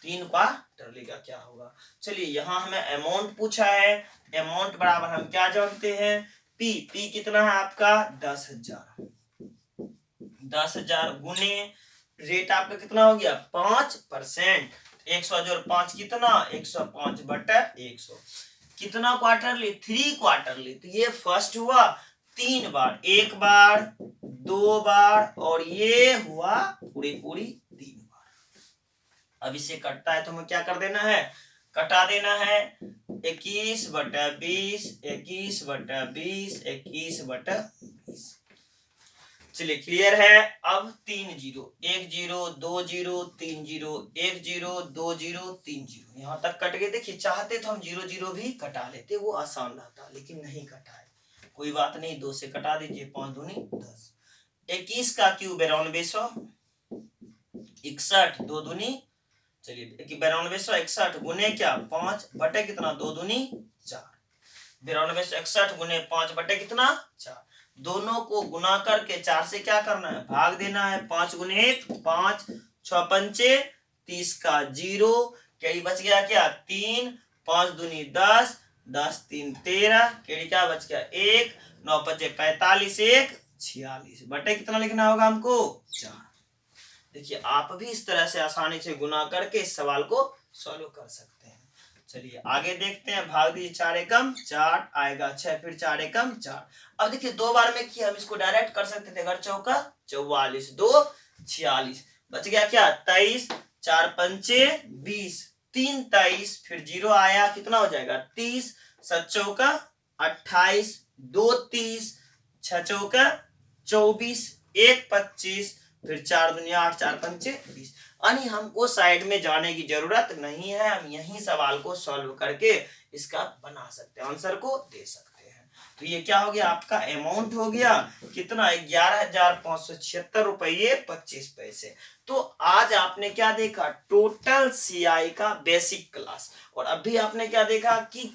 3 क्वार्टरली का क्या होगा। चलिए यहाँ हमें अमाउंट पूछा है, अमाउंट बराबर हम क्या जानते हैं, पी, पी कितना है आपका 10,000, 10,000 गुने रेट आपका कितना हो गया 5%, 100 जोड़ 5 कितना 105 बटा 100, कितना क्वार्टरली 3 क्वार्टरली। तो ये फर्स्ट हुआ 3 बार, 1 बार 2 बार और ये हुआ पूरी 3 बार। अब इसे कटता है तो हमें क्या कर देना है, कटा देना है, 21 बटा 20, 21 बटा 20, 21 बटा 20। चलिए क्लियर है। अब 3 zero, 1 zero 2 zero 3 zero, 1 zero 2 zero 3 zero, यहाँ तक कट गए। देखिए चाहते तो हम 0 0 भी कटा लेते, वो आसान रहता, लेकिन नहीं कटा है, कोई बात नहीं, 2 से कटा दीजिए, 5 दूनी 10, 21 का क्यूब 9200, 61 2 दूनी, चलिए 9261 गुने क्या 5 बटे कितना 2 दूनी 4, 9261 गुने 5 बटे कितना 4, दोनों को गुना करके 4 से क्या करना है, भाग देना है। 5 गुने 1 5, 6 पंचे 30 का 0, कैरी बच गया क्या 3, 5 दूनी 10, 10 3 13, कैरी क्या बच गया 1, 9 पंचे 45, 1 46 बटे कितना लिखना होगा हमको 4। देखिए आप भी इस तरह से आसानी से गुना करके इस सवाल को सॉल्व कर सकते हैं। चलिए आगे देखते हैं, भाग दीजिए 4 एकम 4 आएगा 6, फिर 4 एकम 4। अब देखिए 2 बार में किया, हम इसको डायरेक्ट कर सकते थे, अगर चौका 44 2 46, बच गया क्या 23, 4 पंचे 20, 3 23, फिर 0 आया, कितना हो जाएगा 30, 7 चौका 28, 2 30, 6 चौका 24, 1 25, फिर 4 दुनिया 8, 4 पंचे 20। यानी हमको साइड में जाने की जरूरत नहीं है, हम यही सवाल को सॉल्व करके इसका बना सकते हैं, आंसर को दे सकते हैं। तो ये क्या हो गया आपका अमाउंट हो गया कितना 11,576 रुपये 25 पैसे। तो आज आपने क्या देखा, टोटल सीआई का बेसिक क्लास, और अभी आपने क्या देखा कि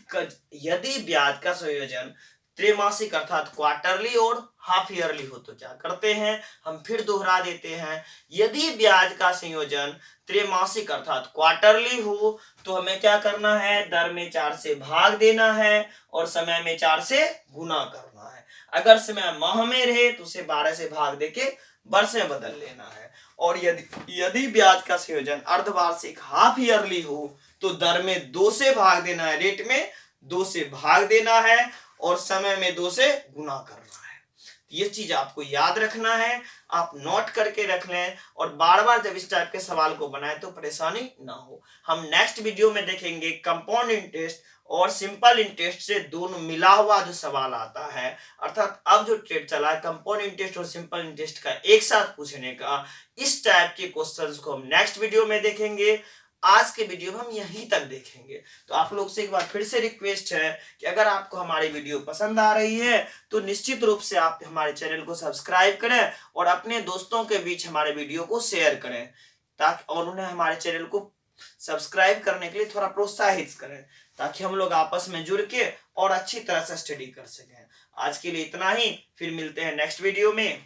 यदि ब्याज का संयोजन त्रैमासिक अर्थात क्वार्टरली और हाफ ईयरली हो तो क्या करते हैं, हम फिर दोहरा देते हैं। यदि ब्याज का संयोजन त्रैमासिक अर्थात क्वार्टरली हो तो हमें क्या करना है, दर में 4 से भाग देना है और समय में 4 से गुना करना है। अगर समय माह में रहे तो उसे 12 से भाग देके वर्ष में बदल लेना है। और यदि ब्याज का संयोजन अर्धवार्षिक हाफ ईयरली हो तो दर में 2 से भाग देना है, रेट में 2 से भाग देना है और समय में 2 से गुना करना है। ये चीज आपको याद रखना है, आप नोट करके रख लें और बार बार जब इस टाइप के सवाल को बनाए तो परेशानी ना हो। हम नेक्स्ट वीडियो में देखेंगे कंपाउंड इंटरेस्ट और सिंपल इंटरेस्ट से दोनों मिला हुआ जो सवाल आता है, अर्थात अब जो ट्रेड चला है कंपाउंड इंटरेस्ट और सिंपल इंटरेस्ट का एक साथ पूछने का, इस टाइप के क्वेश्चंस को हम नेक्स्ट वीडियो में देखेंगे। आज के वीडियो में हम यहीं तक देखेंगे। तो आप लोग से एक बार फिर से रिक्वेस्ट है कि अगर आपको हमारी वीडियो पसंद आ रही है तो निश्चित रूप से आप हमारे चैनल को सब्सक्राइब करें और अपने दोस्तों के बीच हमारे वीडियो को शेयर करें, ताकि और उन्हें हमारे चैनल को सब्सक्राइब करने के लिए थोड़ा प्रोत्साहित करें, ताकि हम लोग आपस में जुड़ के और अच्छी तरह से स्टडी कर सकें। आज के लिए इतना ही, फिर मिलते हैं नेक्स्ट वीडियो में।